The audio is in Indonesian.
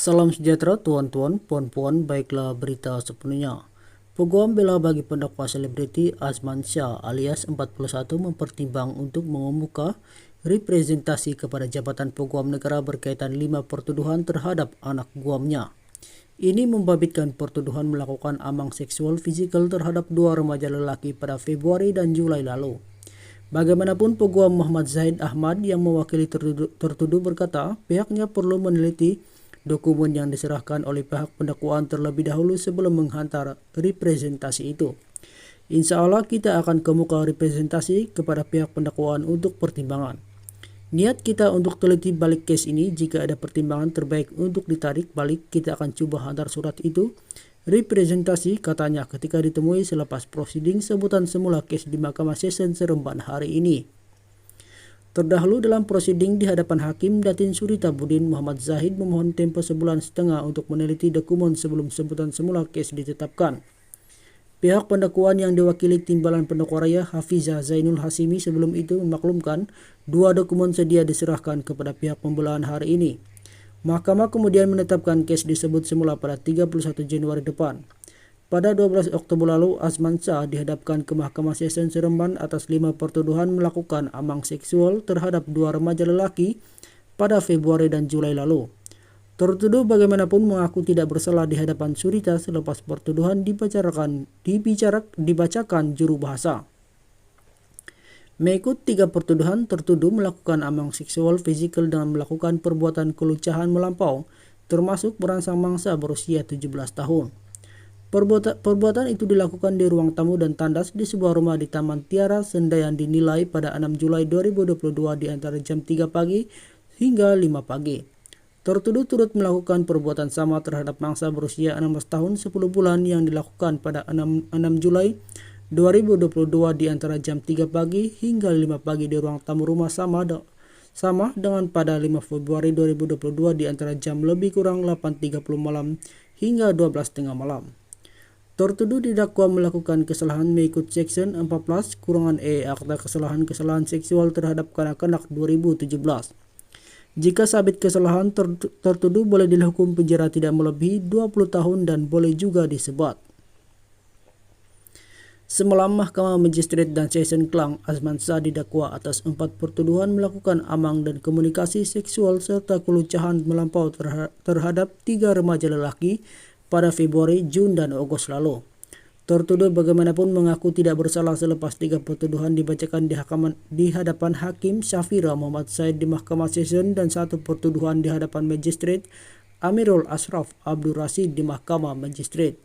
Salam sejahtera tuan-tuan, puan-puan, baiklah berita sepenuhnya. Peguam bela bagi pendakwa selebriti Azman Shah alias 41 mempertimbang untuk membuka representasi kepada Jabatan Peguam Negara berkaitan 5 pertuduhan terhadap anak guamnya. Ini membabitkan pertuduhan melakukan amang seksual fisikal terhadap 2 remaja lelaki pada Februari dan Julai lalu. Bagaimanapun, Peguam Muhammad Zahid Ahmad yang mewakili tertuduh berkata pihaknya perlu meneliti dokumen yang diserahkan oleh pihak pendakwaan terlebih dahulu sebelum menghantar representasi itu. Insya Allah kita akan kemuka representasi kepada pihak pendakwaan untuk pertimbangan. Niat kita untuk teliti balik kes ini, jika ada pertimbangan terbaik untuk ditarik balik, kita akan coba hantar surat itu representasi, katanya ketika ditemui selepas prosiding sebutan semula kes di Mahkamah Session Seremban hari ini. Terdahulu dalam prosiding di hadapan Hakim Datin Surita-Budin, Muhammad Zahid memohon tempo sebulan setengah untuk meneliti dokumen sebelum sebutan semula kes ditetapkan. Pihak pendakwaan yang diwakili Timbalan Pendakwa Raya Hafizah Zainul Hasimi sebelum itu memaklumkan 2 dokumen sedia diserahkan kepada pihak pembelaan hari ini. Mahkamah kemudian menetapkan kes disebut semula pada 31 Januari depan. Pada 12 Oktober lalu, Azman Shah dihadapkan ke Mahkamah Session Seremban atas 5 pertuduhan melakukan amang seksual terhadap 2 remaja lelaki pada Februari dan Julai lalu. Tertuduh bagaimanapun mengaku tidak bersalah di hadapan Surita selepas pertuduhan dibacakan juru bahasa. Mengikut 3 pertuduhan, tertuduh melakukan amang seksual fisikal dengan melakukan perbuatan kelucahan melampau, termasuk merangsang mangsa berusia 17 tahun. Perbuatan itu dilakukan di ruang tamu dan tandas di sebuah rumah di Taman Tiara Senda yang dinilai pada 6 Julai 2022 di antara jam 3 pagi hingga 5 pagi. Tertuduh turut melakukan perbuatan sama terhadap mangsa berusia 16 tahun 10 bulan yang dilakukan pada 6 Julai 2022 di antara jam 3 pagi hingga 5 pagi di ruang tamu rumah sama dengan pada 5 Februari 2022 di antara jam lebih kurang 8.30 malam hingga 12.30 malam. Tertuduh didakwa melakukan kesalahan mengikut Section 14-E Akta Kesalahan Seksual terhadap Kanak-kanak 2017. Jika sabit kesalahan, tertuduh boleh dihukum penjara tidak melebihi 20 tahun dan boleh juga disebat. Semalam Mahkamah Magistrate dan Session Klang, Azman Shah didakwa atas 4 pertuduhan melakukan amang dan komunikasi seksual serta kelucahan melampau terhadap 3 remaja lelaki pada Februari, Jun, dan Agustus lalu. Tertuduh bagaimanapun mengaku tidak bersalah selepas 3 pertuduhan dibacakan di hadapan Hakim Syafira Muhammad Said di Mahkamah Session dan 1 pertuduhan di hadapan Magistrate Amirul Ashraf Abdul Rashid di Mahkamah Magistrate.